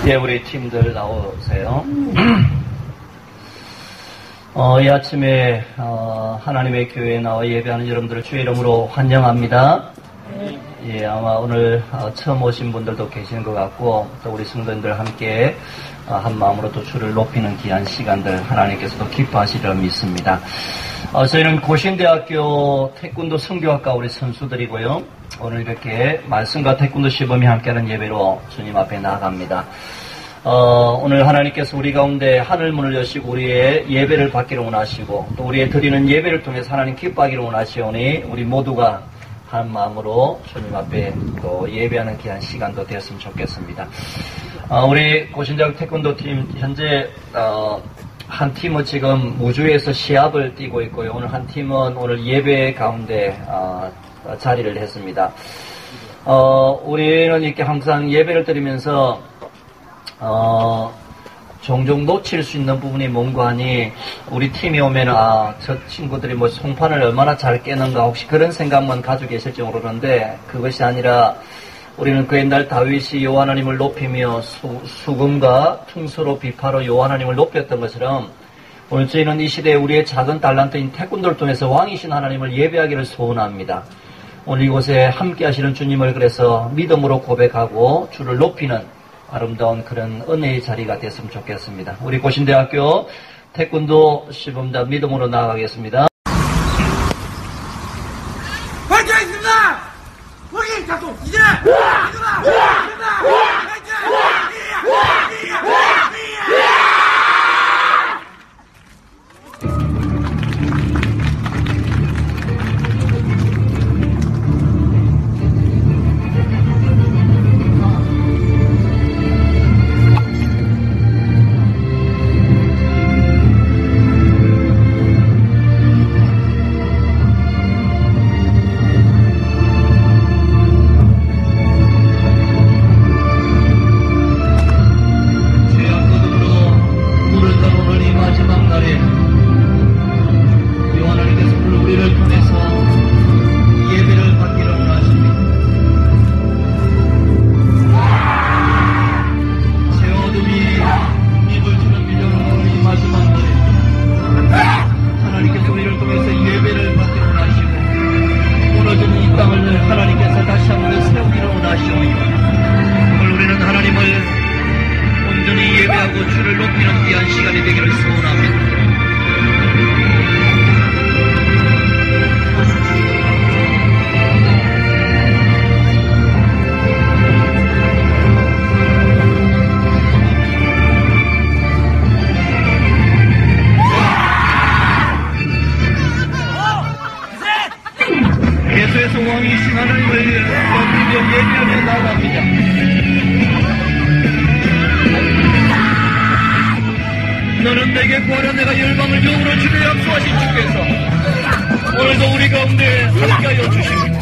예, 우리 팀들 나오세요. 이 아침에 하나님의 교회에 나와 예배하는 여러분들을 주의 이름으로 환영합니다. 예, 아마 오늘 처음 오신 분들도 계시는 것 같고, 또 우리 성도님들 함께 한 마음으로 또 주를 높이는 귀한 시간들 하나님께서도 기뻐하시리라 믿습니다. 저희는 고신대학교 태권도 선교학과 우리 선수들이고요. 오늘 이렇게 말씀과 태권도 시범이 함께하는 예배로 주님 앞에 나아갑니다. 오늘 하나님께서 우리 가운데 하늘문을 여시고 우리의 예배를 받기를 원하시고 또 우리의 드리는 예배를 통해서 하나님 기뻐하기를 원하시오니 우리 모두가 한 마음으로 주님 앞에 또 예배하는 귀한 시간도 되었으면 좋겠습니다. 우리 고신대학 태권도 팀 현재 한 팀은 지금 무주에서 시합을 뛰고 있고요. 오늘 한 팀은 오늘 예배 가운데 자리를 했습니다. 우리는 이렇게 항상 예배를 드리면서 종종 놓칠 수 있는 부분이 뭔가 하니 우리 팀이 오면은 저 친구들이 뭐 송판을 얼마나 잘 깨는가 혹시 그런 생각만 가지고 계실지 모르는데 그것이 아니라 우리는 그 옛날 다윗이 여호와 하나님을 높이며 수금과 퉁소로 비파로 여호와 하나님을 높였던 것처럼 오늘 저희는 이 시대에 우리의 작은 달란트인 태권도를 통해서 왕이신 하나님을 예배하기를 소원합니다. 오늘 이곳에 함께 하시는 주님을 그래서 믿음으로 고백하고 주를 높이는 아름다운 그런 은혜의 자리가 됐으면 좋겠습니다. 우리 고신대학교 태권도 시범자 믿음으로 나아가겠습니다. 화이팅 하겠습니다! 거기 자꾸 이제! 너는 내게 구하라 내가 열방을 영으로 주려 약속하신 주께서 오늘도 우리 가운데 함께하여 주십니다.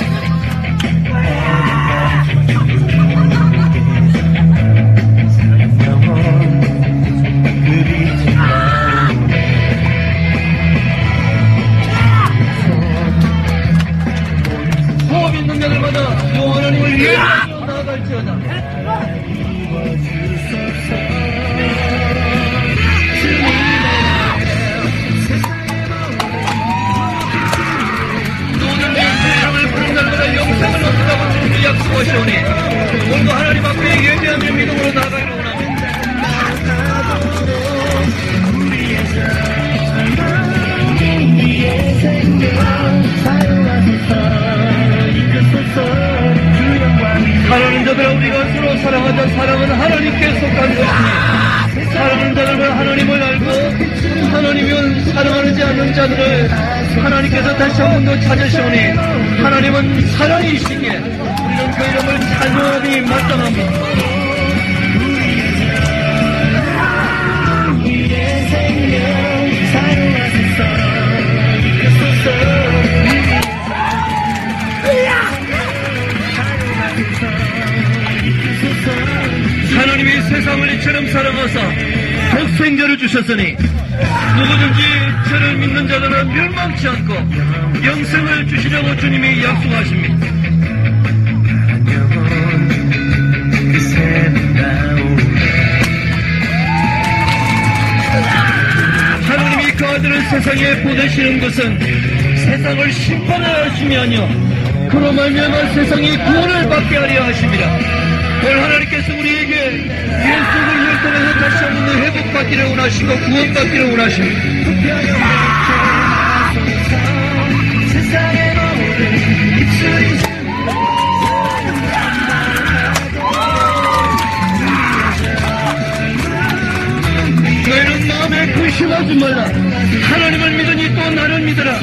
호흡 있는 자들마다 여호와 하나님을 예배하며 나아갈지어다. 영생을 얻으라고 주님이 약속하시오니 오늘도 하나님 앞에 예배하며 믿음으로 나아가기를 원합니다. 사랑하는 자들아 우리가 서로 사랑하자. 사랑은 하나님께 속한 것이니 사랑하는 자들과 하나님을 알고 하나님은 사랑하지 않는 자들을 하나님께서 다시 한 번 더 찾으시오니 하나님은 사랑이시기에 우리는 그 이름을 찬양하니 마땅합니다. 하나님이 세상을 이처럼 사랑하사 독생자를 주셨으니 누구든지 저를 믿는 자들은 멸망치 않고 영생을 주시려고 주님이 약속하십니다. 그 새는 나오네. 세상에 보내시는 것은 세상을 심판하여 하심이 아니요 그로 말미암아 세상이 구원을 받게 하려 하심이라. 오늘 하나님께서 우리에게 예수 그리스도를 통해서 다시 한번 회복받기를 원하시고 구원받기를 원하십니다. 너희는 마음에 근심하지 말라. 하나님을 믿으니 또 나를 믿으라.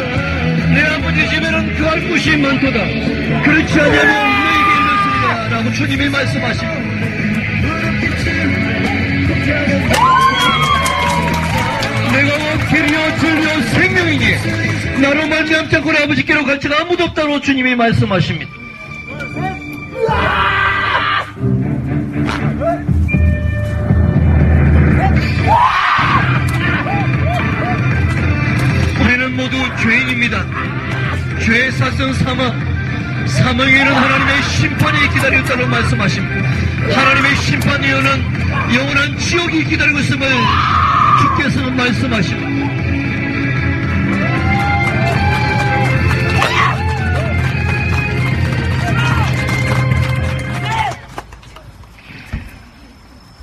내 아버지 집에는 그할 곳이 많도다. 그렇지 않으면 너에게 이르시리라 라고 주님이 말씀하십니다. 내가 곧 길이요 진리요 생명이니 나로 말미암지 않고 아버지께로 갈 자가 아무도 없다고 주님이 말씀하십니다. 우리는 모두 죄인입니다. 죄의 사성 사망에는 하나님의 심판이 기다렸다고 말씀하십니다. 하나님의 심판이여는 영원한 지옥이 기다리고 있음을 주께서는 말씀하십니다.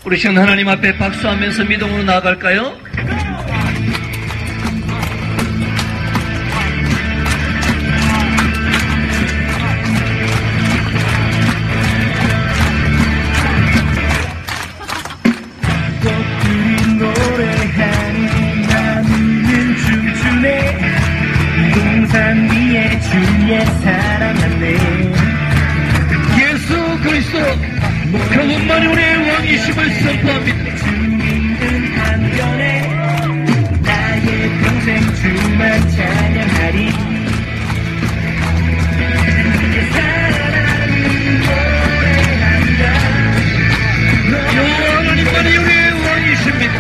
우리 시간 하나님 앞에 박수하면서 믿음으로 나아갈까요? 꽃들이 노래하니 나무는 춤추네. 동산 위에 주의 사랑하네. 예수 그리스도 그분만이 우리의 왕이심을 선포합니다. 주님은 한변에 나의 평생 주만 찬양하리. 주의 사랑을 노래한다. 여호와 하나님만이 우리의 왕이십니다.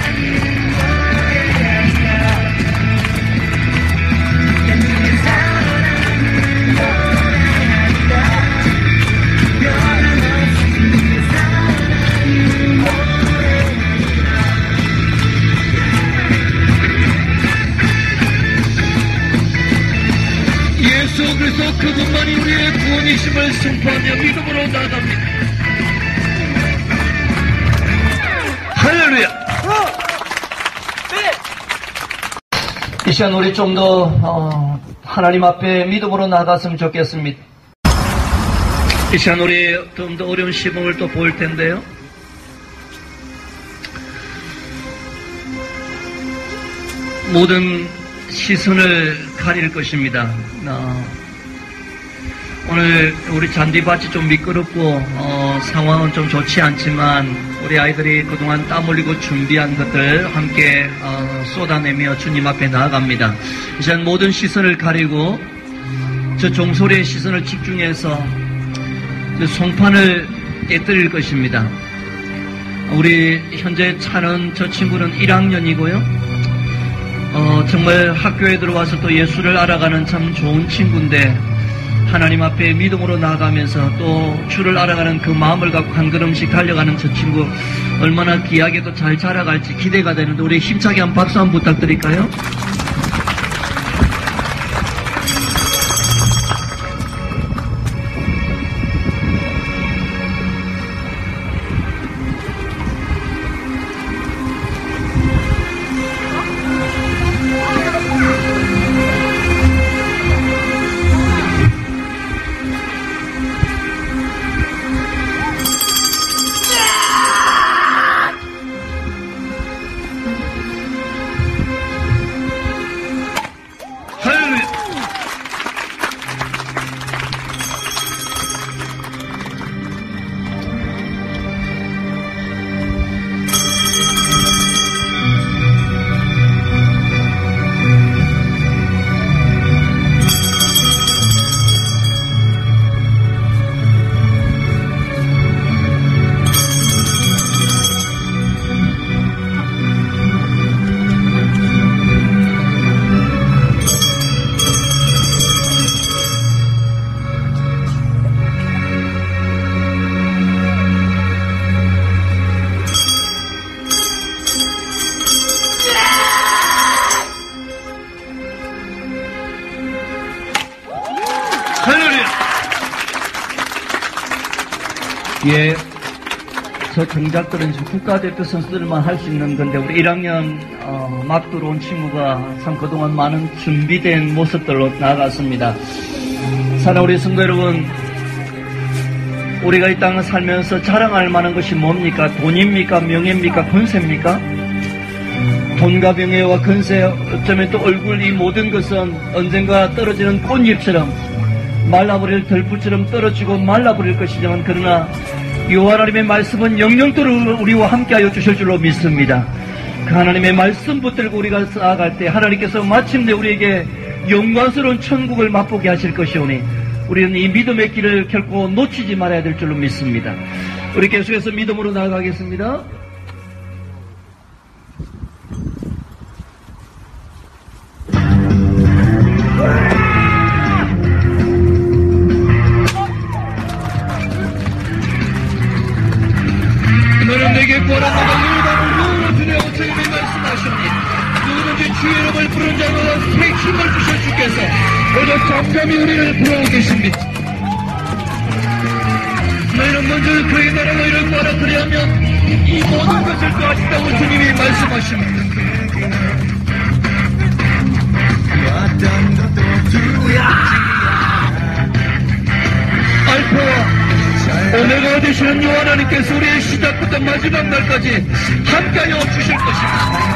예수 그리스도 그분만이 우리의 구원이심을 선포하며 믿음으로 나아갑니다. 할렐루야. 이 시간 우리 좀 더 하나님 앞에 믿음으로 나아갔으면 좋겠습니다. 이 시간 우리 좀 더 어려운 시험을 또 볼 텐데요. 모든 시선을 가릴 것입니다. 오늘 우리 잔디밭이 좀 미끄럽고 상황은 좀 좋지 않지만 우리 아이들이 그동안 땀 흘리고 준비한 것들 함께 쏟아내며 주님 앞에 나아갑니다. 이제 모든 시선을 가리고 저 종소리의 시선을 집중해서 저 송판을 깨뜨릴 것입니다. 우리 현재 차는 저 친구는 1학년이고요. 정말 학교에 들어와서 또 예수를 알아가는 참 좋은 친구인데 하나님 앞에 믿음으로 나아가면서 또 주를 알아가는 그 마음을 갖고 한 걸음씩 달려가는 저 친구 얼마나 귀하게도 잘 자라갈지 기대가 되는데 우리 힘차게 한 박수 한번 부탁드릴까요? 예, 저 동작들은 국가대표 선수들만 할 수 있는 건데 우리 1학년 막 들어온 친구가 참 그동안 많은 준비된 모습들로 나아갔습니다. 사랑하는 우리 성도 여러분, 우리가 이 땅을 살면서 자랑할 만한 것이 뭡니까? 돈입니까? 명예입니까? 권세입니까? 돈과 명예와 권세, 어쩌면 또 얼굴, 이 모든 것은 언젠가 떨어지는 꽃잎처럼 말라버릴 들불처럼 떨어지고 말라버릴 것이지만, 그러나 여호와 하나님의 말씀은 영영토록 우리와 함께하여 주실 줄로 믿습니다. 그 하나님의 말씀 붙들고 우리가 쌓아갈 때 하나님께서 마침내 우리에게 영광스러운 천국을 맛보게 하실 것이오니 우리는 이 믿음의 길을 결코 놓치지 말아야 될 줄로 믿습니다. 우리 계속해서 믿음으로 나아가겠습니다. 너는 내게 구하라. 너가 누구를 두려워 주님이 말씀하시니 누구든지 주의 이름을 부른 자마다 새 힘을 주실 주께서 오늘 잠잠히 우리를 부르고 계십니다. 너희는 먼저 그의 나라와 이를 구하라. 그리하면 이 모든 것을 더하신다고 주님이 말씀하십니다. 알파와 오메가 되시는 여호와 하나님께서 우리의 시작부터 마지막 날까지 함께하여 주실 것입니다.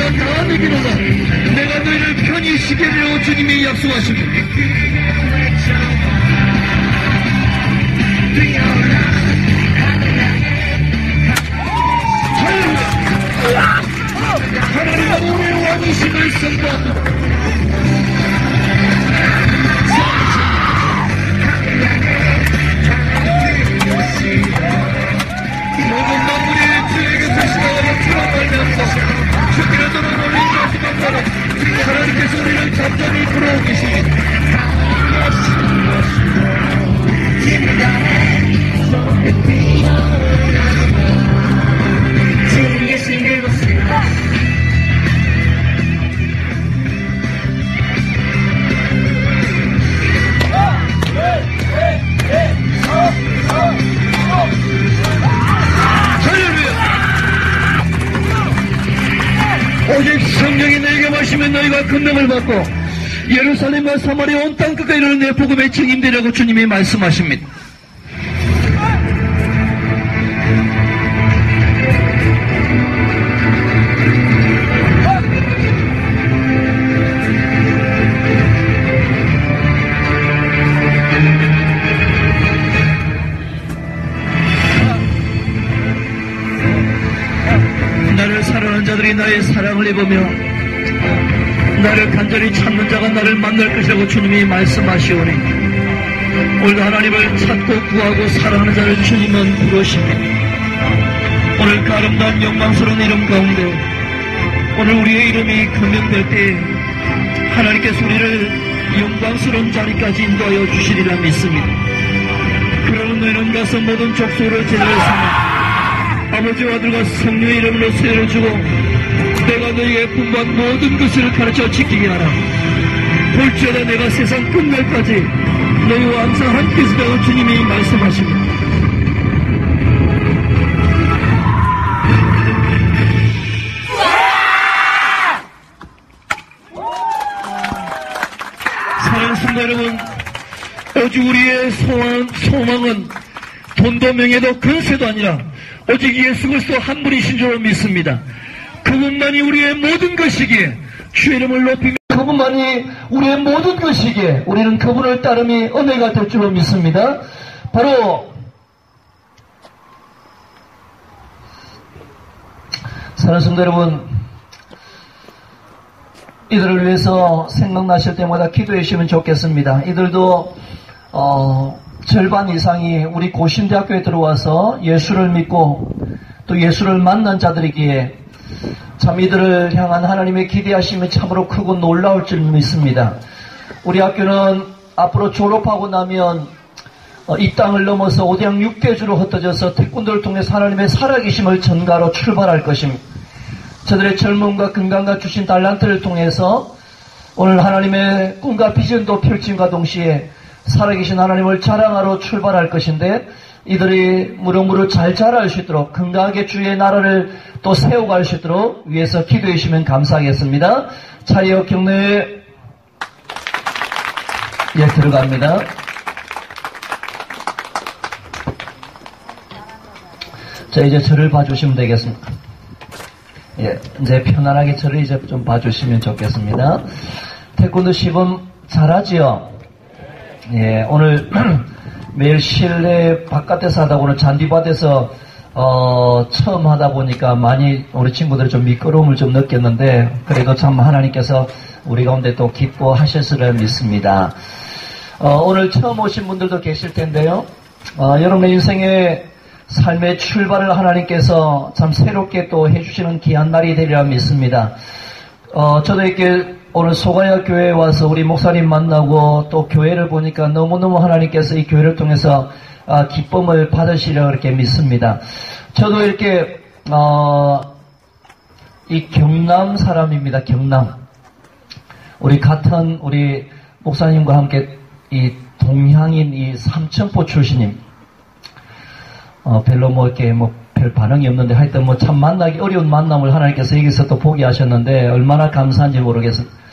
다 내기로다. 내가 너희를 편히 쉬게 하려고 주님이 약속하십니다. 하나님은 우리의 왕이심을 선포합니다. 모든 만물이 주에게 되시나와 주라 말미암소서. 주께로 돌아오는 마지막 날에 하나님께서 우리를 잠잠히 부르고 계십니다. 지금 계신 그곳에 오직 성령이 너희에게 마시면 너희가 권능을 받고 예루살렘과 사마리아 온 땅 끝까지 이르는 내 복음의 증인되라고 주님이 말씀하십니다. 나를 사랑하는 자들이 나의 사랑을 입으며 나를 간절히 찾는 자가 나를 만날 것이라고 주님이 말씀하시오니 오늘도 하나님을 찾고 구하고 사랑하는 자를 주님은 부르십니다. 오늘 그 아름다운 영광스러운 이름 가운데 오늘 우리의 이름이 금명될 때 하나님께서 우리를 영광스러운 자리까지 인도하여 주시리라 믿습니다. 그러는 너희는 가서 모든 족속으로 제자를 삼아 아버지와 아들과 성령의 이름으로 세례를 주고 내가 너희에게 분부한 모든 것을 가르쳐 지키게 하라. 볼지어다 내가 세상 끝날까지 너희와 항상 함께 있으라고 주님이 말씀하십니다. 사랑하는 성도 여러분, 오직 우리의 소망은 돈도 명예도 권세도 아니라 오직 예수 그리스도 한 분이신 줄로 믿습니다. 그분만이 우리의 모든 것이기에 주의 이름을 높이며 그분만이 우리의 모든 것이기에 우리는 그분을 따름이 은혜가 될 줄로 믿습니다. 바로 사랑하는 성도 여러분, 이들을 위해서 생각나실 때마다 기도해 주시면 좋겠습니다. 이들도 절반 이상이 우리 고신대학교에 들어와서 예수를 믿고 또 예수를 만난 자들이기에 참 이들을 향한 하나님의 기대하심이 참으로 크고 놀라울 줄 믿습니다. 우리 학교는 앞으로 졸업하고 나면 이 땅을 넘어서 오대양 6대주로 흩어져서 태권도를 통해서 하나님의 살아계심을 전가로 출발할 것입니다. 저들의 젊음과 건강과 주신 달란트를 통해서 오늘 하나님의 꿈과 비전도 펼침과 동시에 살아계신 하나님을 자랑하러 출발할 것인데, 이들이 무럭무럭 잘 자랄 수 있도록 건강하게 주의 나라를 또 세워갈 수 있도록 위해서 기도해 주시면 감사하겠습니다. 차이어 경례에 들어갑니다. 자, 이제 저를 봐주시면 되겠습니다. 이제 편안하게 저를 이제 좀 봐주시면 좋겠습니다. 태권도 시범 잘하지요? 오늘 매일 실내 바깥에서 하다 보니 잔디밭에서 처음 하다 보니까 많이 우리 친구들이 좀 미끄러움을 좀 느꼈는데, 그래도 참 하나님께서 우리 가운데 또 기뻐하셨으리라 믿습니다. 오늘 처음 오신 분들도 계실 텐데요. 여러분의 인생의 삶의 출발을 하나님께서 참 새롭게 또 해주시는 귀한 날이 되리라 믿습니다. 저도 이렇게 오늘 소가야 교회에 와서 우리 목사님 만나고 또 교회를 보니까 너무너무 하나님께서 이 교회를 통해서 기쁨을 받으시리라 그렇게 믿습니다. 저도 이렇게 이 경남 사람입니다. 경남. 우리 같은 우리 목사님과 함께 이 동향인 이 삼천포 출신님. 별로 별 반응이 없는데 하여튼 참 만나기 어려운 만남을 하나님께서 여기서 또 보게 하셨는데 얼마나 감사한지 모르겠습니다.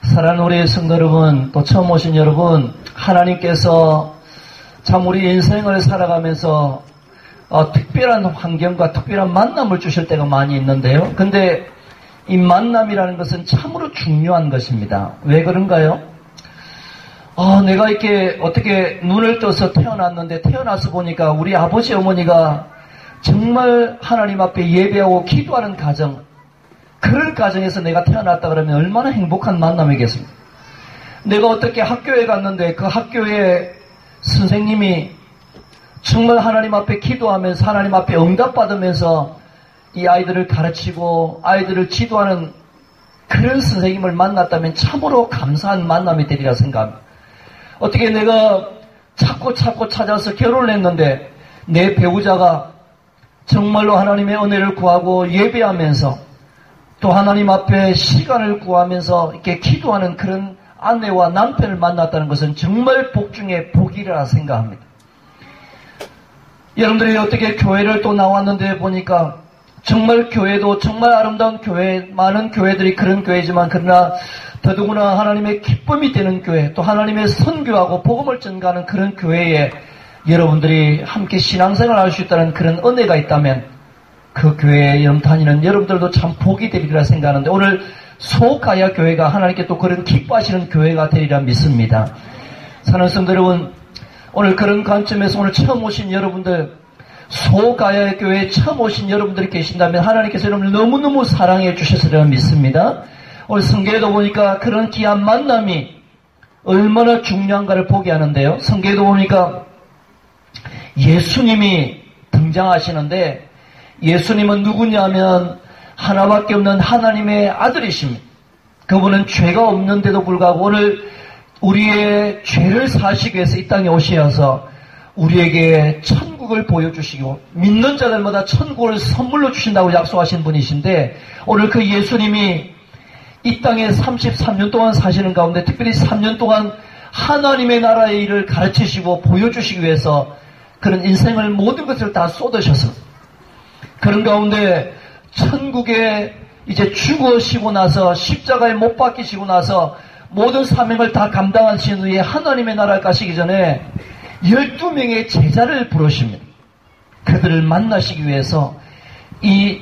사랑하는 우리 성도 여러분, 또 처음 오신 여러분, 하나님께서 참 우리 인생을 살아가면서 특별한 환경과 특별한 만남을 주실 때가 많이 있는데요. 근데 이 만남이라는 것은 참으로 중요한 것입니다. 왜 그런가요? 내가 이렇게 어떻게 눈을 떠서 태어났는데 태어나서 보니까 우리 아버지 어머니가 정말 하나님 앞에 예배하고 기도하는 가정, 그런 가정에서 내가 태어났다 그러면 얼마나 행복한 만남이겠습니까? 내가 어떻게 학교에 갔는데 그 학교에 선생님이 정말 하나님 앞에 기도하면서 하나님 앞에 응답받으면서 이 아이들을 가르치고 아이들을 지도하는 그런 선생님을 만났다면 참으로 감사한 만남이 되리라 생각합니다. 어떻게 내가 찾고 찾아서 결혼을 했는데 내 배우자가 정말로 하나님의 은혜를 구하고 예배하면서 또 하나님 앞에 시간을 구하면서 이렇게 기도하는 그런 아내와 남편을 만났다는 것은 정말 복 중에 복이라 생각합니다. 여러분들이 어떻게 교회를 또 나왔는데 보니까 정말 교회도 정말 아름다운 교회, 많은 교회들이 그런 교회지만 그러나 더더구나 하나님의 기쁨이 되는 교회, 또 하나님의 선교하고 복음을 전가하는 그런 교회에 여러분들이 함께 신앙생활을 할 수 있다는 그런 은혜가 있다면 그 교회에 다니는 여러분들도 참 복이 되리라 생각하는데, 오늘 소가야 교회가 하나님께 또 그런 기뻐하시는 교회가 되리라 믿습니다. 사랑하는 성도 여러분, 오늘 그런 관점에서 오늘 처음 오신 여러분들, 소가야 교회에 처음 오신 여러분들이 계신다면 하나님께서 여러분을 너무너무 사랑해 주셨으리라 믿습니다. 오늘 성경에도 보니까 그런 귀한 만남이 얼마나 중요한가를 보게 하는데요. 성경에도 보니까 예수님이 등장하시는데, 예수님은 누구냐면 하나밖에 없는 하나님의 아들이십니다. 그분은 죄가 없는데도 불구하고 오늘 우리의 죄를 사시기 위해서 이 땅에 오셔서 우리에게 천국을 보여주시고 믿는 자들마다 천국을 선물로 주신다고 약속하신 분이신데, 오늘 그 예수님이 이 땅에 33년 동안 사시는 가운데 특별히 3년 동안 하나님의 나라의 일을 가르치시고 보여주시기 위해서 그런 인생을 모든 것을 다 쏟으셔서 그런 가운데 천국에 이제 죽으시고 나서 십자가에 못 박히시고 나서 모든 사명을 다 감당하신 후에 하나님의 나라에 가시기 전에 12명의 제자를 부르십니다. 그들을 만나시기 위해서 이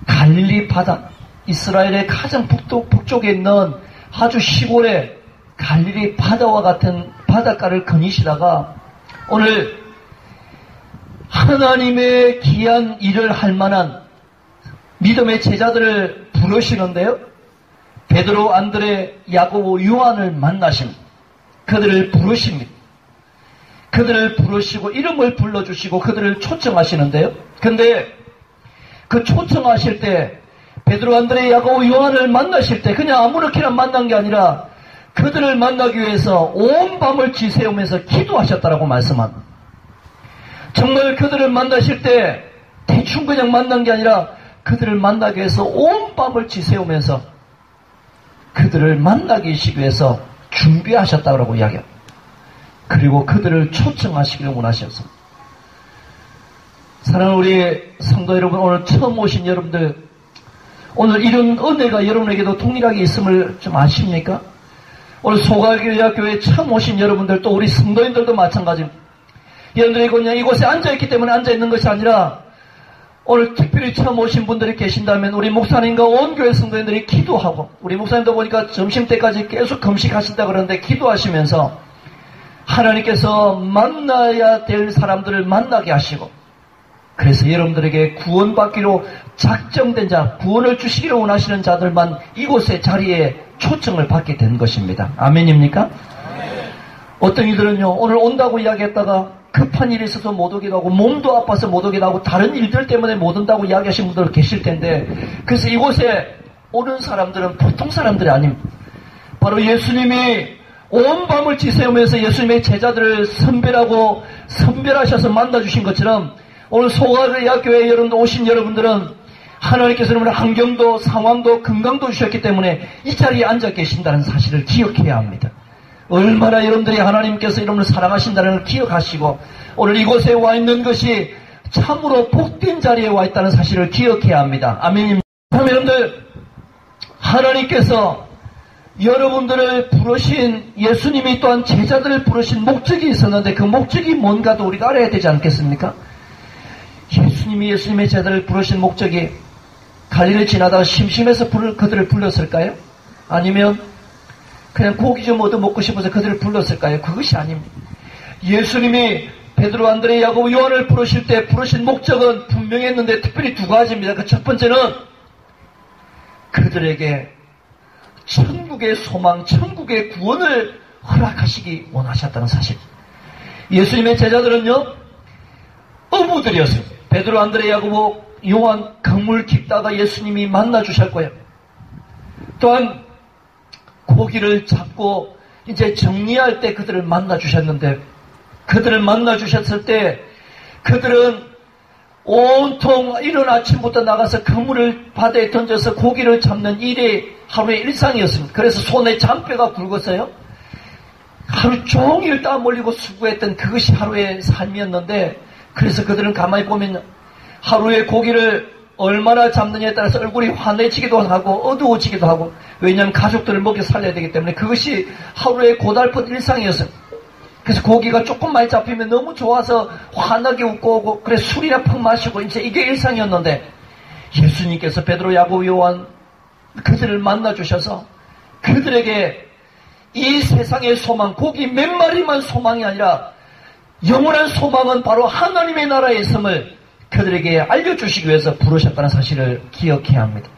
갈릴리 바다, 이스라엘의 가장 북쪽에 있는 아주 시골의 갈릴리 바다와 같은 바닷가를 거니시다가 오늘 하나님의 귀한 일을 할 만한 믿음의 제자들을 부르시는데요. 베드로, 안드레, 야고보, 요한을 만나십니다. 그들을 부르십니다. 그들을 부르시고 이름을 불러주시고 그들을 초청하시는데요. 근데 그 초청하실 때 베드로, 안드레, 야고보, 요한을 만나실 때 그냥 아무렇게나 만난 게 아니라 그들을 만나기 위해서 온 밤을 지새우면서 기도하셨다라고 말씀합니다. 정말 그들을 만나실 때 대충 그냥 만난 게 아니라 그들을 만나기 위해서 온 밤을 지새우면서 그들을 만나기 위해서 준비하셨다고 이야기합니다. 그리고 그들을 초청하시기를 원하셨습니다. 사랑하는 우리 성도 여러분, 오늘 처음 오신 여러분들, 오늘 이런 은혜가 여러분에게도 동일하게 있음을 좀 아십니까? 오늘 소갈교회 처음 오신 여러분들, 또 우리 성도인들도 마찬가지입니다. 여러분들이 그냥 이곳에 앉아있기 때문에 앉아있는 것이 아니라 오늘 특별히 처음 오신 분들이 계신다면 우리 목사님과 온 교회 성도인들이 기도하고, 우리 목사님도 보니까 점심때까지 계속 금식하신다 그러는데 기도하시면서 하나님께서 만나야 될 사람들을 만나게 하시고, 그래서 여러분들에게 구원받기로 작정된 자, 구원을 주시기를 원하시는 자들만 이곳의 자리에 초청을 받게 된 것입니다. 아멘입니까? 어떤 이들은요, 오늘 온다고 이야기했다가 급한 일이 있어서 못 오기도 하고, 몸도 아파서 못 오기도 하고, 다른 일들 때문에 못 온다고 이야기하신 분들 계실 텐데, 그래서 이곳에 오는 사람들은 보통 사람들이 아닙니다. 바로 예수님이 온 밤을 지새우면서 예수님의 제자들을 선별하셔서 만나주신 것처럼, 오늘 소갈교회 여러분들 오신 여러분들은 하나님께서 여러분의 환경도 상황도 건강도 주셨기 때문에 이 자리에 앉아 계신다는 사실을 기억해야 합니다. 얼마나 여러분들이 하나님께서 여러분을 사랑하신다는 걸 기억하시고, 오늘 이곳에 와 있는 것이 참으로 복된 자리에 와 있다는 사실을 기억해야 합니다. 아멘입니다. 여러분들, 하나님께서 여러분들을 부르신, 예수님이 또한 제자들을 부르신 목적이 있었는데 그 목적이 뭔가도 우리가 알아야 되지 않겠습니까? 예수님이 예수님의 제자들을 부르신 목적이 갈릴리 지나다가 심심해서 그들을 불렀을까요? 아니면 그냥 고기 좀 얻어 먹고 싶어서 그들을 불렀을까요? 그것이 아닙니다. 예수님이 베드로, 안드레, 야고보, 요한을 부르실 때 부르신 목적은 분명했는데 특별히 두 가지입니다. 그 첫 번째는 그들에게 천국의 소망, 천국의 구원을 허락하시기 원하셨다는 사실. 예수님의 제자들은요, 어부들이었어요. 베드로, 안드레, 야고보, 요한 그물 깊다가 예수님이 만나 주셨고요. 또한 고기를 잡고 이제 정리할 때 그들을 만나 주셨는데, 그들을 만나 주셨을 때 그들은 온통 이른 아침부터 나가서 그물을 바다에 던져서 고기를 잡는 일이 하루의 일상이었습니다. 그래서 손에 잔뼈가 굵었어요. 하루 종일 땀 흘리고 수고했던 그것이 하루의 삶이었는데, 그래서 그들은 가만히 보면 하루에 고기를 얼마나 잡느냐에 따라서 얼굴이 환해지기도 하고 어두워지기도 하고, 왜냐하면 가족들을 먹여 살려야 되기 때문에 그것이 하루의 고달픈 일상이었어요. 그래서 고기가 조금 많이 잡히면 너무 좋아서 환하게 웃고 오고, 그래서 술이나 푹 마시고 이제 이게 일상이었는데, 예수님께서 베드로, 야고보, 요한 그들을 만나 주셔서 그들에게 이 세상의 소망, 고기 몇 마리만 소망이 아니라 영원한 소망은 바로 하나님의 나라에 있음을 그들에게 알려주시기 위해서 부르셨다는 사실을 기억해야 합니다.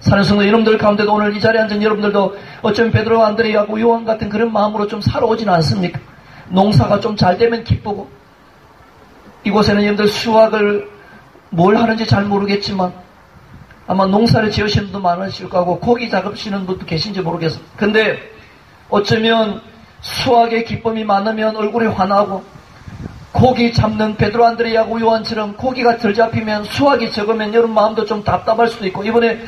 사는 성도 여러분들 가운데도 오늘 이 자리에 앉은 여러분들도 어쩌면 베드로, 안드레, 야고보, 요한 같은 그런 마음으로 좀 살아오지는 않습니까? 농사가 좀 잘 되면 기쁘고, 이곳에는 여러분들 수확을 뭘 하는지 잘 모르겠지만 아마 농사를 지으시는 분도 많으실 거고 고기 작업하시는 분도 계신지 모르겠어요. 근데 어쩌면 수확의 기쁨이 많으면 얼굴이 환하고, 고기 잡는 베드로, 안드레, 야고보, 요한처럼 고기가 덜 잡히면 수확이 적으면 여러분 마음도 좀 답답할 수도 있고, 이번에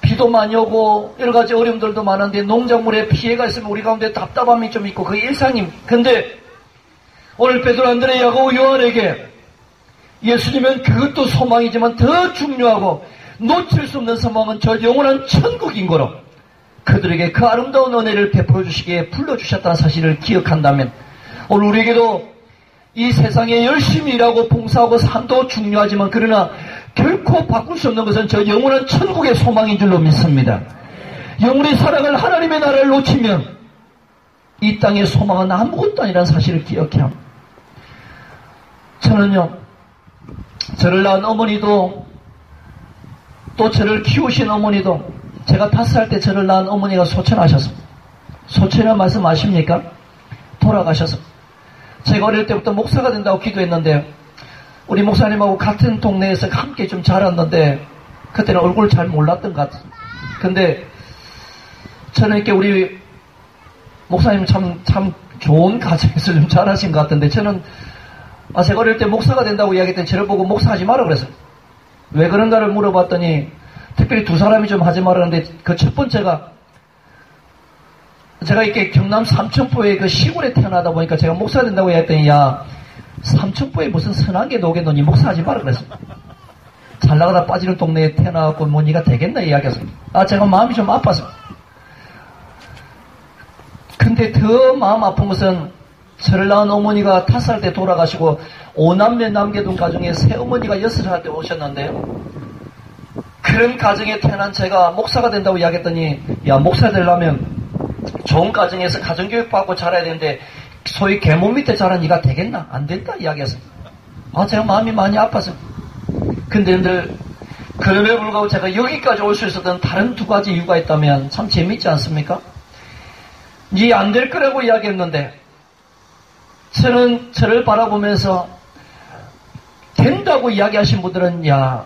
비도 많이 오고 여러 가지 어려움들도 많은데 농작물에 피해가 있으면 우리 가운데 답답함이 좀 있고 그게 일상입니다. 근데 오늘 베드로, 안드레, 야고보, 요한에게 예수님은 그것도 소망이지만 더 중요하고 놓칠 수 없는 소망은 저 영원한 천국인 거로 그들에게 그 아름다운 은혜를 베풀어 주시기에 불러주셨다는 사실을 기억한다면, 오늘 우리에게도 이 세상에 열심히 일하고 봉사하고 삶도 중요하지만 그러나 결코 바꿀 수 없는 것은 저 영원한 천국의 소망인 줄로 믿습니다. 영원히 살아갈 하나님의 나라를 놓치면 이 땅의 소망은 아무것도 아니라는 사실을 기억해야 합니다. 저는요, 저를 낳은 어머니도 또 저를 키우신 어머니도, 제가 5살 때 저를 낳은 어머니가 소천하셨습니다. 소천이라는 말씀 아십니까? 돌아가셨습니다. 제가 어릴 때부터 목사가 된다고 기도했는데, 우리 목사님하고 같은 동네에서 함께 좀 자랐는데 그때는 얼굴을 잘 몰랐던 것 같아요. 근데 저는 이렇게 우리 목사님 참 좋은 가정에서 좀 잘하신 것 같은데, 저는, 제가 어릴 때 목사가 된다고 이야기했더니 저를 보고 목사하지 마라 그랬어요. 왜 그런가를 물어봤더니, 특별히 두 사람이 좀 하지 말라는데, 그 첫 번째가, 제가 이렇게 경남 삼천포의 그 시골에 태어나다 보니까 제가 목사 된다고 이야기했더니, 야, 삼천포에 무슨 선한 게 노겠노니 목사하지 마라 그랬어요. 잘 나가다 빠지는 동네에 태어나갖고 뭐 니가 되겠나 이야기했어요. 제가 마음이 좀 아팠어요. 근데 더 마음 아픈 것은 저를 낳은 어머니가 5살 때 돌아가시고 5남매 남겨둔 가정에 새어머니가 6살 때 오셨는데요. 그런 가정에 태어난 제가 목사가 된다고 이야기했더니, 야, 목사 되려면 좋은 가정에서 가정교육 받고 자라야 되는데 소위 계몸 밑에 자란 니가 되겠나? 안 된다 이야기했어요. 제가 마음이 많이 아팠어요. 근데 여러분들, 그럼에도 불구하고 제가 여기까지 올 수 있었던 다른 두 가지 이유가 있다면 참 재밌지 않습니까? 니 안 될 거라고 이야기했는데, 저를 바라보면서 된다고 이야기하신 분들은, 야,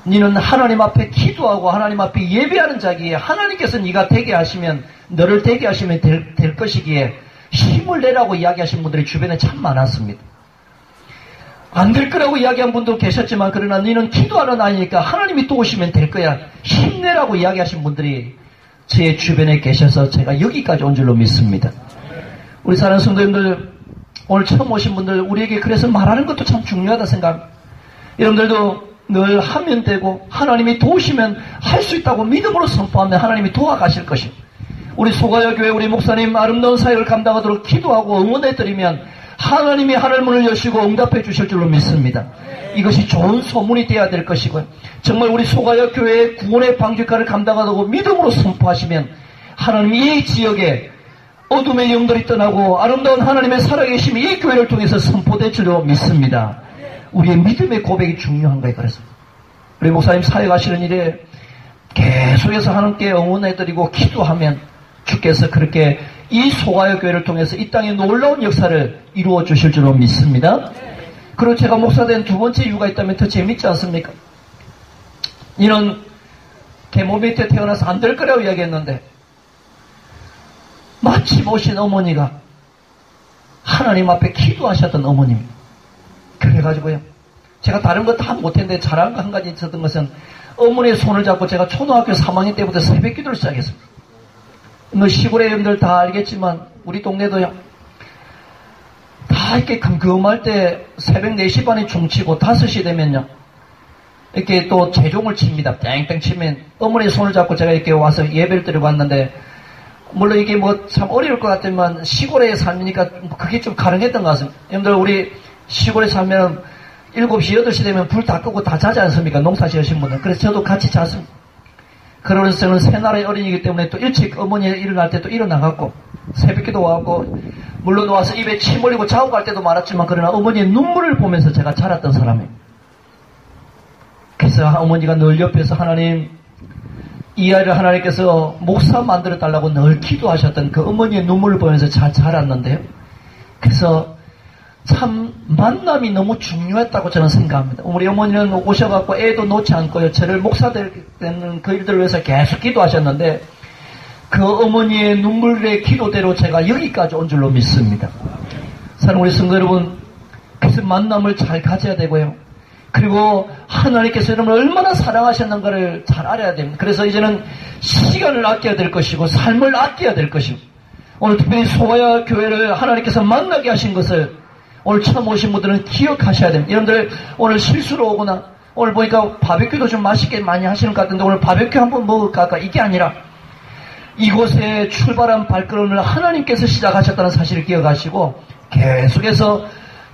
니는 하나님 앞에 기도하고 하나님 앞에 예배하는 자기에 하나님께서 니가 되게 하시면, 너를 되게 하시면 될 것이기에 힘을 내라고 이야기하신 분들이 주변에 참 많았습니다. 안 될 거라고 이야기한 분도 계셨지만, 그러나 너는 기도하는 아이니까 하나님이 도우시면 될 거야, 힘내라고 이야기하신 분들이 제 주변에 계셔서 제가 여기까지 온 줄로 믿습니다. 우리 사랑하는 성도님들, 오늘 처음 오신 분들, 우리에게 그래서 말하는 것도 참 중요하다 생각합니다. 여러분들도 늘 하면 되고 하나님이 도우시면 할 수 있다고 믿음으로 선포하면 하나님이 도와가실 것입니다. 우리 소가야 교회 우리 목사님 아름다운 사역을 감당하도록 기도하고 응원해드리면 하나님이 하늘문을 여시고 응답해 주실 줄로 믿습니다. 이것이 좋은 소문이 되어야 될 것이고요. 정말 우리 소가야 교회의 구원의 방직화를 감당하도록 믿음으로 선포하시면 하나님이 이 지역에 어둠의 영들이 떠나고 아름다운 하나님의 살아계심이 이 교회를 통해서 선포될 줄로 믿습니다. 우리의 믿음의 고백이 중요한 거예요. 그래서 우리 목사님 사역하시는 일에 계속해서 하나님께 응원해드리고 기도하면 주께서 그렇게 이 소가야 교회를 통해서 이 땅에 놀라운 역사를 이루어 주실 줄로 믿습니다. 그리고 제가 목사된 두 번째 이유가 있다면 더 재밌지 않습니까? 이는 계몸 밑에 태어나서 안 될 거라고 이야기했는데 마침 오신 어머니가 하나님 앞에 기도하셨던 어머님. 그래가지고요, 제가 다른 거 다 못했는데 잘한 거 한 가지 있었던 것은 어머니의 손을 잡고 제가 초등학교 3학년 때부터 새벽 기도를 시작했습니다. 시골의 여러분들 다 알겠지만 우리 동네도요, 다 이렇게 금금할 때 새벽 4시 반에 중치고 5시 되면요 이렇게 또 재종을 칩니다. 땡땡 치면 어머니의 손을 잡고 제가 이렇게 와서 예배를 드리고 왔는데, 물론 이게 뭐 참 어려울 것 같지만 시골에 살니까 그게 좀 가능했던 것 같습니다. 여러분들 우리 시골에 살면 7시 8시 되면 불 다 끄고 다 자지 않습니까? 농사 지으신 분들. 그래서 저도 같이 잤습니다. 그러면서 저는 새나라의 어린이기 때문에 또 일찍 어머니 일어날 때 또 일어나갖고 새벽기도 와갖고 물론 와서 입에 침 흘리고 자고 갈 때도 많았지만, 그러나 어머니의 눈물을 보면서 제가 자랐던 사람이에요. 그래서 어머니가 늘 옆에서 하나님, 이 아이를 하나님께서 목사 만들어 달라고 늘 기도하셨던 그 어머니의 눈물을 보면서 잘 자랐는데요. 그래서 참 만남이 너무 중요했다고 저는 생각합니다. 우리 어머니는 오셔갖고 애도 놓지 않고요, 저를 목사 되는 그 일들을 위해서 계속 기도하셨는데 그 어머니의 눈물의 기도대로 제가 여기까지 온 줄로 믿습니다. 사랑하는 우리 성도 여러분, 그래서 만남을 잘 가져야 되고요, 그리고 하나님께서 여러분을 얼마나 사랑하셨는가를 잘 알아야 됩니다. 그래서 이제는 시간을 아껴야 될 것이고 삶을 아껴야 될 것이고, 오늘 특별히 소가야 교회를 하나님께서 만나게 하신 것을 오늘 처음 오신 분들은 기억하셔야 됩니다. 여러분들 오늘 실수로 오거나 오늘 보니까 바베큐도 좀 맛있게 많이 하시는 것 같은데 오늘 바베큐 한번 먹을까 할까, 이게 아니라 이곳에 출발한 발걸음을 하나님께서 시작하셨다는 사실을 기억하시고 계속해서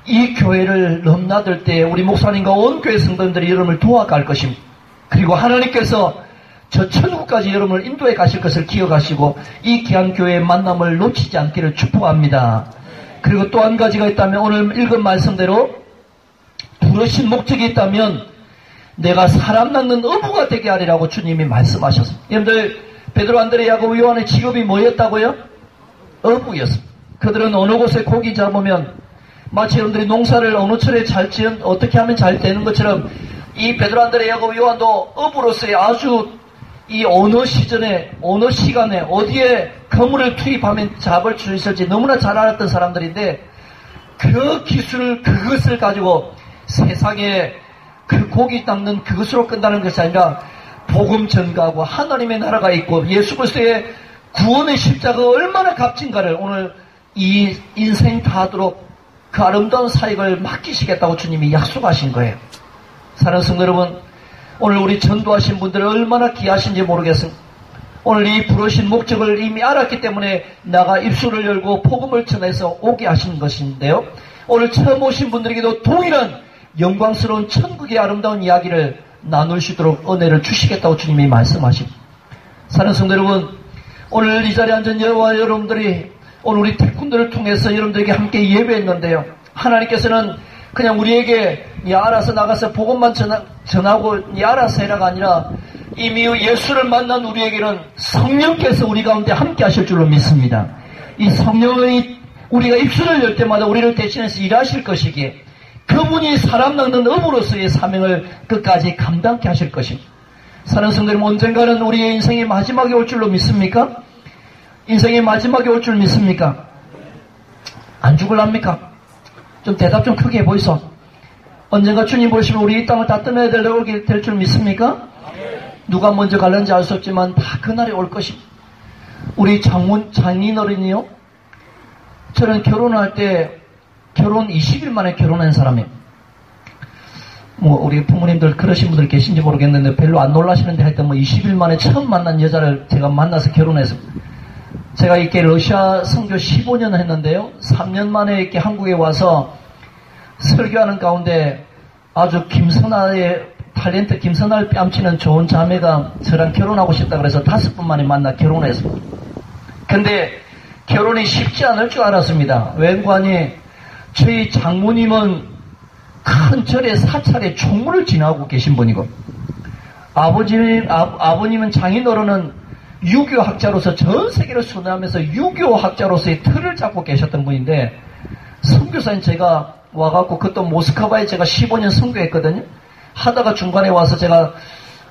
이 교회를 넘나들 때 우리 목사님과 온 교회 성도님들이 여러분을 도와갈 것입니다. 그리고 하나님께서 저 천국까지 여러분을 인도해 가실 것을 기억하시고 이 귀한 교회의 만남을 놓치지 않기를 축복합니다. 그리고 또 한 가지가 있다면, 오늘 읽은 말씀대로 부르신 목적이 있다면 내가 사람 낳는 어부가 되게 하리라고 주님이 말씀하셨습니다. 여러분들 베드로, 안드레, 야고보, 요한의 직업이 뭐였다고요? 어부였습니다. 그들은 어느 곳에 고기 잡으면 마치 여러분들이 농사를 어느 철에 잘 지은 어떻게 하면 잘 되는 것처럼 이 베드로, 안드레, 야고보, 요한도 어부로서의 아주 이 어느 시전에, 어느 시간에, 어디에 거물을 투입하면 잡을 수 있을지 너무나 잘 알았던 사람들인데, 그 기술, 그것을 가지고 세상에 그 고기 닦는 그것으로 끝나는 것이 아니라, 복음 전가하고 하나님의 나라가 있고, 예수 그리스도의 구원의 십자가가 얼마나 값진가를 오늘 이 인생 다하도록 그 아름다운 사역을 맡기시겠다고 주님이 약속하신 거예요. 사랑하는 성도 여러분, 오늘 우리 전도하신 분들은 얼마나 귀하신지 모르겠습니다. 오늘 이 부르신 목적을 이미 알았기 때문에 나가 입술을 열고 복음을 전해서 오게 하신 것인데요. 오늘 처음 오신 분들에게도 동일한 영광스러운 천국의 아름다운 이야기를 나눌 수 있도록 은혜를 주시겠다고 주님이 말씀하십니다. 사랑하는 성도 여러분, 오늘 이 자리에 앉은 여러와 여러분들이 오늘 우리 태권도를 통해서 여러분들에게 함께 예배했는데요. 하나님께서는 그냥 우리에게 니 알아서 나가서 복음만 전하고 니 알아서 해라가 아니라 이미 예수를 만난 우리에게는 성령께서 우리 가운데 함께 하실 줄로 믿습니다. 이 성령이 우리가 입술을 열 때마다 우리를 대신해서 일하실 것이기에 그분이 사람 낚는 업으로서의 사명을 끝까지 감당케 하실 것입니다. 사랑하는 성도 여러분, 언젠가는 우리의 인생이 마지막에 올 줄로 믿습니까? 인생이 마지막에 올 줄 믿습니까? 안 죽을랍니까? 좀 대답 좀 크게 해보이소. 언젠가 주님 보시면 우리 이 땅을 다 떠나야 될 줄 믿습니까? 누가 먼저 갈는지 알 수 없지만 다 그날이 올 것입니다. 우리 장인어른이요, 저는 결혼할 때 결혼 20일 만에 결혼한 사람이에요. 우리 부모님들 그러신 분들 계신지 모르겠는데 별로 안 놀라시는데 하여튼 20일 만에 처음 만난 여자를 제가 만나서 결혼했습니다. 제가 이렇게 러시아 선교 15년 했는데요. 3년 만에 이렇게 한국에 와서 설교하는 가운데 아주 김선아의 탤런트 김선아를 뺨치는 좋은 자매가 저랑 결혼하고 싶다 그래서 5분 만에 만나 결혼했습니다. 근데 결혼이 쉽지 않을 줄 알았습니다. 웬관이 저희 장모님은 큰 절에 사찰에 총무를 지나고 계신 분이고 아버님은 장인어른은 유교학자로서 전 세계를 순회하면서 유교학자로서의 틀을 잡고 계셨던 분인데 선교사인 제가 와갖고 그것도 모스크바에 제가 15년 선교했거든요. 하다가 중간에 와서 제가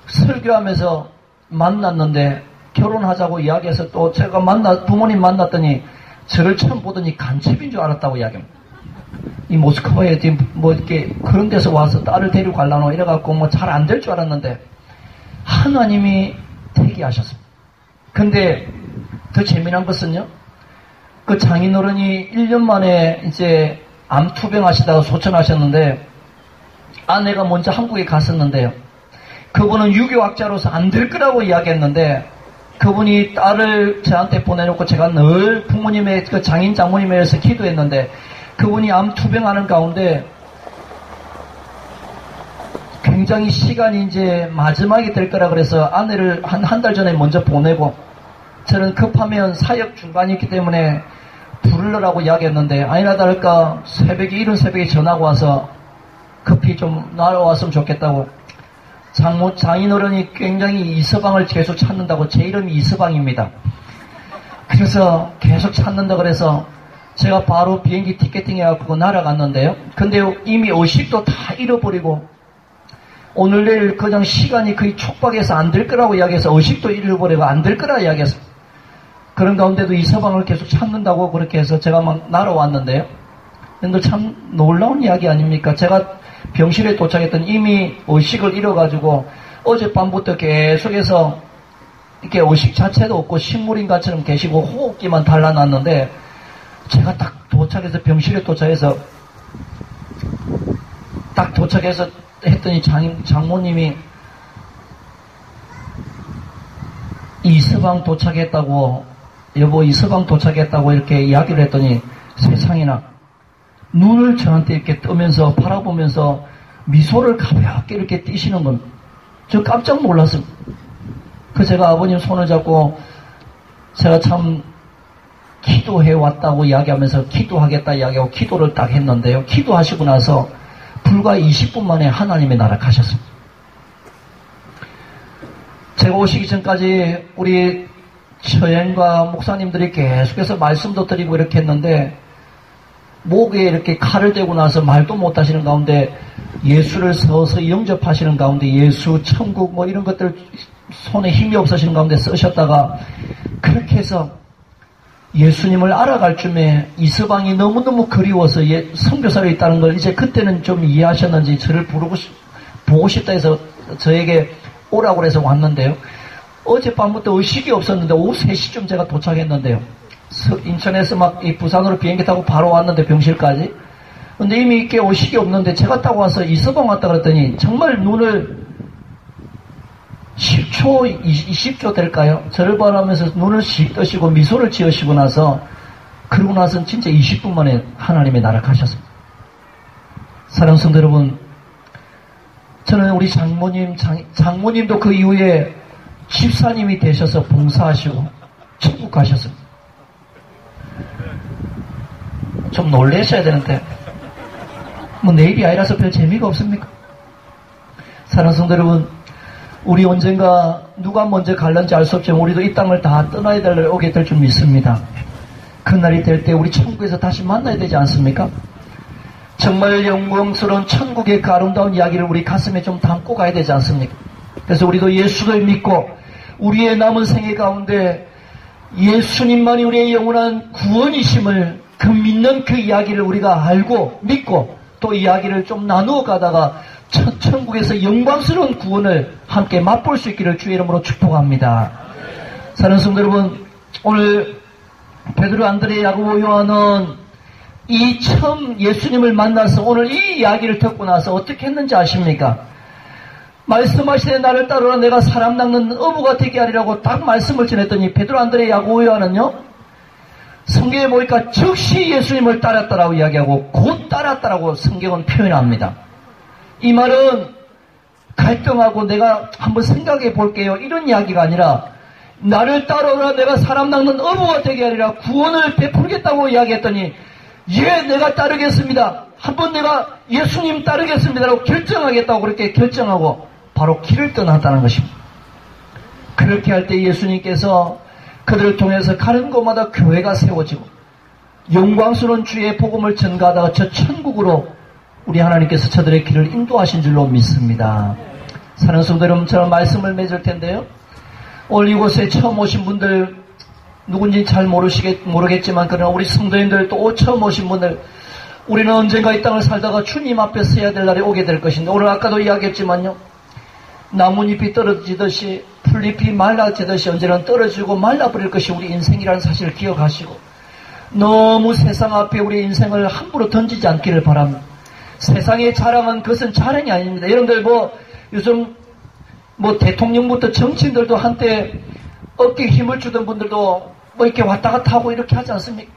설교하면서 만났는데 결혼하자고 이야기해서 또 제가 부모님 만났더니 저를 처음 보더니 간첩인 줄 알았다고 이야기합니다. 이 모스크바에 이렇게 그런 데서 와서 딸을 데리고 가려노 이래갖고 잘 안 될 줄 알았는데 하나님이 태기하셨습니다. 근데 더 재미난 것은요, 그 장인어른이 1년 만에 이제 암투병 하시다가 소천하셨는데 아내가 먼저 한국에 갔었는데요. 그분은 유교학자로서 안 될 거라고 이야기했는데 그분이 딸을 저한테 보내놓고 제가 늘 부모님의 그 장인 장모님에 대해서 기도했는데 그분이 암투병하는 가운데 굉장히 시간이 이제 마지막이 될 거라 그래서 아내를 한 달 전에 먼저 보내고 저는 급하면 사역 중간이었기 때문에 부르려고 이야기했는데 아니나 다를까 이른 새벽에 전화가 와서 급히 좀 날아왔으면 좋겠다고. 장인어른이 굉장히 이서방을 계속 찾는다고. 제 이름이 이서방입니다. 그래서 계속 찾는다 그래서 제가 바로 비행기 티켓팅 해갖고 날아갔는데요. 근데 이미 의식도 다 잃어버리고 오늘 내일 그냥 시간이 거의 촉박해서 안 될 거라고 이야기해서 의식도 잃어버리고 안 될 거라 이야기했어요. 그런 가운데도 이서방을 계속 찾는다고 그렇게 해서 제가 막 날아왔는데요. 근데 참 놀라운 이야기 아닙니까? 제가 병실에 도착했더니 이미 의식을 잃어가지고 어젯밤부터 계속해서 이렇게 의식 자체도 없고 식물인간처럼 계시고 호흡기만 달라놨는데 제가 딱 도착해서 병실에 도착해서 했더니 장모님이 이서방 도착했다고, 여보 이서방 도착했다고 이렇게 이야기를 했더니 세상에나 눈을 저한테 이렇게 뜨면서 바라보면서 미소를 가볍게 이렇게 띄시는 건 저 깜짝 놀랐습니다. 제가 아버님 손을 잡고 제가 참 기도해 왔다고 이야기하면서 기도하겠다 이야기하고 기도를 딱 했는데요. 기도하시고 나서 불과 20분 만에 하나님의 나라 가셨습니다. 제가 오시기 전까지 우리 처형과 목사님들이 계속해서 말씀도 드리고 이렇게 했는데 목에 이렇게 칼을 대고 나서 말도 못 하시는 가운데 예수를 서서히 영접하시는 가운데 예수, 천국 뭐 이런 것들 손에 힘이 없으시는 가운데 쓰셨다가 그렇게 해서 예수님을 알아갈 쯤에 이서방이 너무너무 그리워서 선교사로 있다는 걸 이제 그때는 좀 이해하셨는지 저를 보고 싶다 해서 저에게 오라고 해서 왔는데요. 어젯밤부터 의식이 없었는데 오후 3시쯤 제가 도착했는데요. 인천에서 막 이 부산으로 비행기 타고 바로 왔는데 병실까지. 근데 이미 이렇게 의식이 없는데 제가 타고 와서 이서방 왔다 그랬더니 정말 눈을 10초, 20초 될까요? 저를 바라면서 눈을 씩 뜨시고 미소를 지으시고 나서 그러고 나서는 진짜 20분 만에 하나님의 나라를 가셨습니다. 사랑하는 성도 여러분, 저는 우리 장모님도 그 이후에 집사님이 되셔서 봉사하시고 천국 가셨습니다. 좀 놀라셔야 되는데 뭐 내일이 아니라서 별 재미가 없습니까? 사랑하는 성도 여러분, 우리 언젠가 누가 먼저 갈는지 알 수 없지만 우리도 이 땅을 다 떠나야 될 날이 오게 될 줄 믿습니다. 그날이 될 때 우리 천국에서 다시 만나야 되지 않습니까? 정말 영광스러운 천국의 그 아름다운 이야기를 우리 가슴에 좀 담고 가야 되지 않습니까? 그래서 우리도 예수를 믿고 우리의 남은 생애 가운데 예수님만이 우리의 영원한 구원이심을 그 믿는 그 이야기를 우리가 알고 믿고 또 이야기를 좀 나누어 가다가 천국에서 영광스러운 구원을 함께 맛볼 수 있기를 주의 이름으로 축복합니다. 사랑하는 성도 여러분, 오늘 베드로, 안드레, 야고보, 요한은 이 처음 예수님을 만나서 오늘 이 이야기를 듣고 나서 어떻게 했는지 아십니까? 말씀하시되 나를 따르라 내가 사람 낚는 어부가 되게 하리라고 딱 말씀을 전했더니 베드로, 안드레, 야고보, 요한은요 성경에 보니까 즉시 예수님을 따랐다라고 이야기하고 곧 따랐다라고 성경은 표현합니다. 이 말은 갈등하고 내가 한번 생각해 볼게요 이런 이야기가 아니라 나를 따라오라 내가 사람 낚는 어부가 되게 하리라 구원을 베풀겠다고 이야기했더니 예 내가 따르겠습니다. 한번 내가 예수님 따르겠습니다라고 결정하겠다고 그렇게 결정하고 바로 길을 떠났다는 것입니다. 그렇게 할 때 예수님께서 그들을 통해서 가는 곳마다 교회가 세워지고 영광스러운 주의 복음을 전가하다가 저 천국으로 우리 하나님께서 저들의 길을 인도하신 줄로 믿습니다. 사랑하는 성도 여러분, 저는 말씀을 맺을 텐데요. 오늘 이곳에 처음 오신 분들 누군지 잘 모르겠지만 그러나 우리 성도님들 또 처음 오신 분들 우리는 언젠가 이 땅을 살다가 주님 앞에 서야 될 날이 오게 될 것인데 오늘 아까도 이야기했지만요. 나뭇잎이 떨어지듯이 풀잎이 말라지듯이 언제는 떨어지고 말라버릴 것이 우리 인생이라는 사실을 기억하시고 너무 세상 앞에 우리 인생을 함부로 던지지 않기를 바랍니다. 세상의 자랑은 그것은 자랑이 아닙니다. 여러분들 요즘 대통령부터 정치인들도 한때 어깨에 힘을 주던 분들도 이렇게 왔다 갔다 하고 이렇게 하지 않습니까?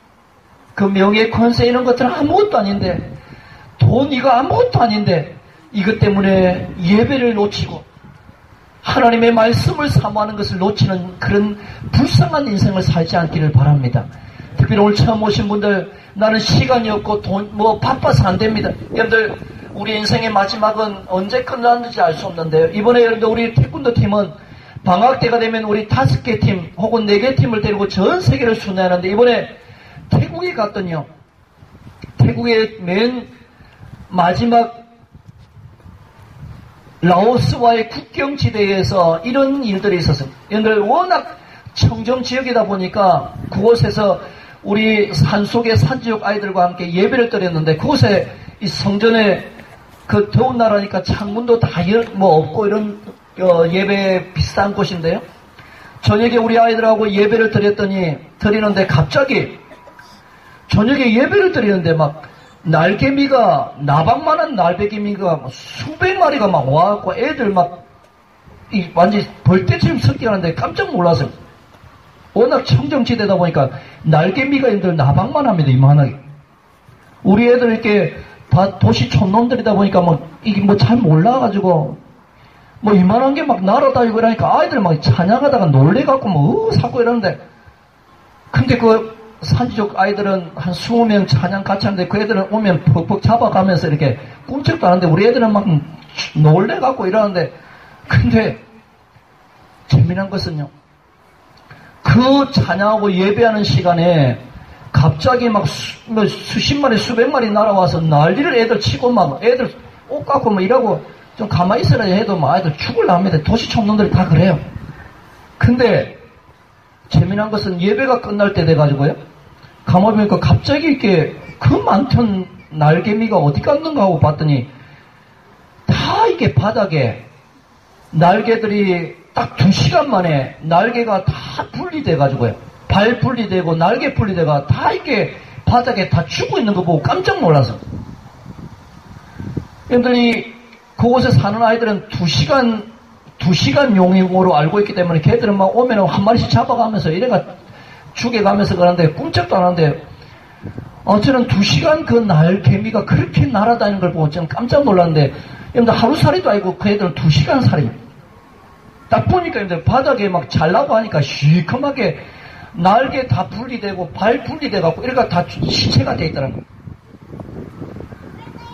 그 명예, 권세 이런 것들은 아무것도 아닌데 돈 이거 아무것도 아닌데 이것 때문에 예배를 놓치고 하나님의 말씀을 사모하는 것을 놓치는 그런 불쌍한 인생을 살지 않기를 바랍니다. 특별히 오늘 처음 오신 분들 나는 시간이 없고 바빠서 안 됩니다. 여러분들 우리 인생의 마지막은 언제 끝났는지 알 수 없는데요. 이번에 여러분들 우리 태권도 팀은 방학 때가 되면 우리 5개 팀 혹은 4개 팀을 데리고 전 세계를 순회하는데 이번에 태국에 갔더니요. 태국의 맨 마지막 라오스와의 국경지대에서 이런 일들이 있었습니다. 여러분들 워낙 청정지역이다 보니까 그곳에서 우리 산속의 산지역 아이들과 함께 예배를 드렸는데 그곳에 이 성전에 그 더운 나라니까 창문도 다 없고 이런 예배 비싼 곳인데요. 저녁에 우리 아이들하고 예배를 드리는데 갑자기 저녁에 예배를 드리는데 막 날개미가 나방만한 날개미가 수백 마리가 막 와갖고 애들 완전히 벌떼처럼 섞여가는데 깜짝 놀랐어요. 워낙 청정지대다 보니까 날개미가 애들 나방만 합니다. 이만하게. 우리 애들 이렇게 다 도시 촌놈들이다 보니까 이게 잘 몰라가지고 이만한 게 막 날아다니고 이러니까 아이들 막 찬양하다가 놀래갖고 사고 이러는데 근데 그 산지족 아이들은 한 20명 찬양 같이 하는데 그 애들은 오면 퍽퍽 잡아가면서 이렇게 꿈쩍도 하는데 우리 애들은 막 놀래갖고 이러는데 근데 재미난 것은요. 그 찬양하고 예배하는 시간에 갑자기 막 수십 마리 수백 마리 날아와서 난리를 애들 치고 막 애들 옷 갖고 뭐 이러고 좀 가만히 있으라 해도 뭐 아이들 죽을라 합니다. 도시 총동들이 다 그래요. 근데 재미난 것은 예배가 끝날 때 돼가지고요. 가만히 보니까 갑자기 이렇게 그 많던 날개미가 어디 갔는가 하고 봤더니 다 이게 바닥에 날개들이 딱 2시간 만에 날개가 다 분리돼가지고요. 발 분리되고 날개 분리돼가 다 이렇게 바닥에 다 죽고 있는 거 보고 깜짝 놀라서. 여러분들이 그곳에 사는 아이들은 2시간 용으로 알고 있기 때문에 걔들은 막 오면 한 마리씩 잡아가면서 이래가 죽여가면서 그러는데 꿈쩍도 안 하는데 저는 2시간 그 날개미가 그렇게 날아다니는 걸 보고 저는 깜짝 놀랐는데 여러분들 하루살이도 아니고 그 애들은 2시간 살이. 딱 보니까 여러분들 바닥에 막 잘라고 하니까 시커멓게 날개 다 분리되고 발 분리돼갖고 이래가 다 시체가 돼 있다는 거예요.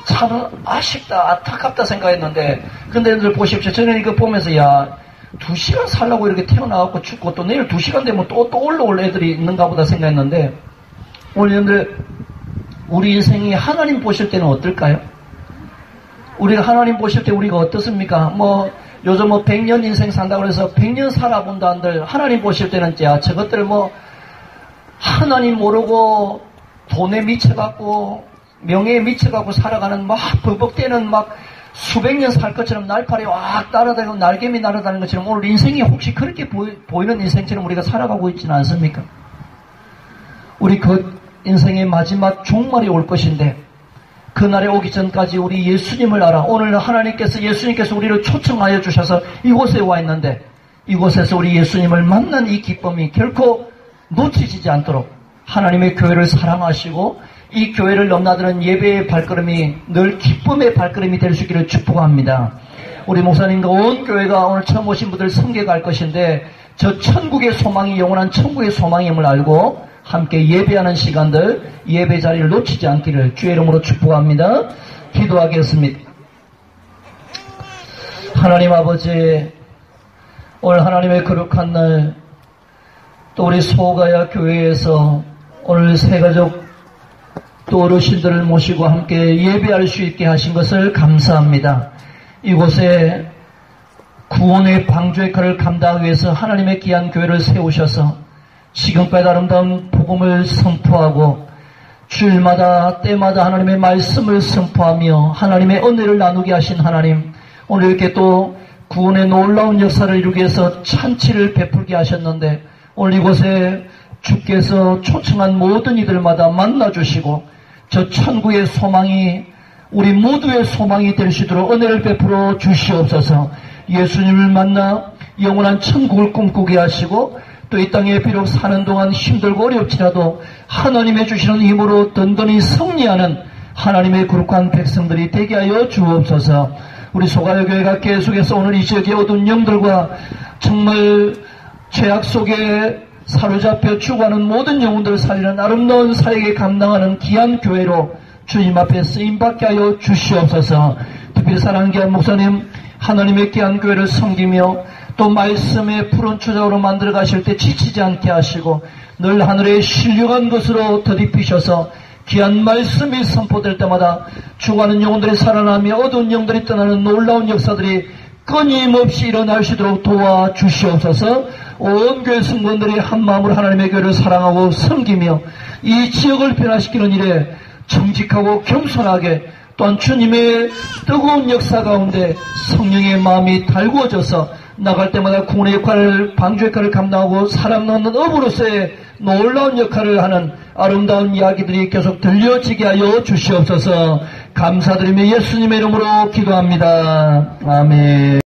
참 아쉽다 안타깝다 생각했는데 근데 여러분들 보십시오. 저는 이거 보면서 야 2시간 살라고 이렇게 태어나갖고 죽고 또 내일 2시간 되면 또 올라올 애들이 있는가 보다 생각했는데 오늘 여러분들 우리 인생이 하나님 보실 때는 어떨까요? 우리가 하나님 보실 때 우리가 어떻습니까? 뭐 요즘 뭐 100년 인생 산다고 해서 100년 살아본다 한들 하나님 보실 때는 야 저것들 뭐 하나님 모르고 돈에 미쳐갖고 명예에 미쳐갖고 살아가는 막 버벅대는 막 수백 년 살 것처럼 날파리 왁 날아다니고 날개미 날아다니는 것처럼 오늘 인생이 혹시 그렇게 보이는 인생처럼 우리가 살아가고 있지는 않습니까? 우리 그 인생의 마지막 종말이 올 것인데 그날에 오기 전까지 우리 예수님을 알아. 오늘 하나님께서 예수님께서 우리를 초청하여 주셔서 이곳에 와 있는데 이곳에서 우리 예수님을 만난 이 기쁨이 결코 놓치지 않도록 하나님의 교회를 사랑하시고 이 교회를 넘나드는 예배의 발걸음이 늘 기쁨의 발걸음이 될 수 있기를 축복합니다. 우리 목사님과 온 교회가 오늘 처음 오신 분들 성계 갈 것인데 저 천국의 소망이 영원한 천국의 소망임을 알고 함께 예배하는 시간들 예배 자리를 놓치지 않기를 주의 이름으로 축복합니다. 기도하겠습니다. 하나님 아버지 오늘 하나님의 거룩한 날 또 우리 소가야 교회에서 오늘 새가족 또 어르신들을 모시고 함께 예배할 수 있게 하신 것을 감사합니다. 이곳에 구원의 방주 역할을 감당하기 위해서 하나님의 귀한 교회를 세우셔서 지금까지 아름다운 복음을 선포하고 주일마다 때마다 하나님의 말씀을 선포하며 하나님의 은혜를 나누게 하신 하나님 오늘 이렇게 또 구원의 놀라운 역사를 이루기 위해서 찬치를 베풀게 하셨는데 오늘 이곳에 주께서 초청한 모든 이들마다 만나주시고 저 천국의 소망이 우리 모두의 소망이 될 수 있도록 은혜를 베풀어 주시옵소서. 예수님을 만나 영원한 천국을 꿈꾸게 하시고 또 이 땅에 비록 사는 동안 힘들고 어렵지라도 하나님의 주시는 힘으로 든든히 승리하는 하나님의 거룩한 백성들이 되게 하여 주옵소서. 우리 소가요 교회가 계속해서 오늘 이 지역의 어두운 영들과 정말 죄악 속에 사로잡혀 죽어가는 모든 영혼들을 살리는 아름다운 사역에 감당하는 귀한 교회로 주님 앞에 쓰임받게 하여 주시옵소서. 특별히 사랑하는 귀한 목사님 하나님의 귀한 교회를 섬기며 또 말씀의 푸른 추자로 만들어 가실 때 지치지 않게 하시고 늘 하늘에 신령한 것으로 더딥히셔서 귀한 말씀이 선포될 때마다 죽어가는 영혼들이 살아나며 어두운 영들이 떠나는 놀라운 역사들이 끊임없이 일어날 수 있도록 도와주시옵소서. 온 교회 성도들이 한마음으로 하나님의 교회를 사랑하고 섬기며 이 지역을 변화시키는 일에 정직하고 겸손하게 또한 주님의 뜨거운 역사 가운데 성령의 마음이 달구어져서 나갈 때마다 구원의 역할을 방주 역할을 감당하고 사람 낳는 어부로서의 놀라운 역할을 하는 아름다운 이야기들이 계속 들려지게 하여 주시옵소서. 감사드리며 예수님의 이름으로 기도합니다. 아멘.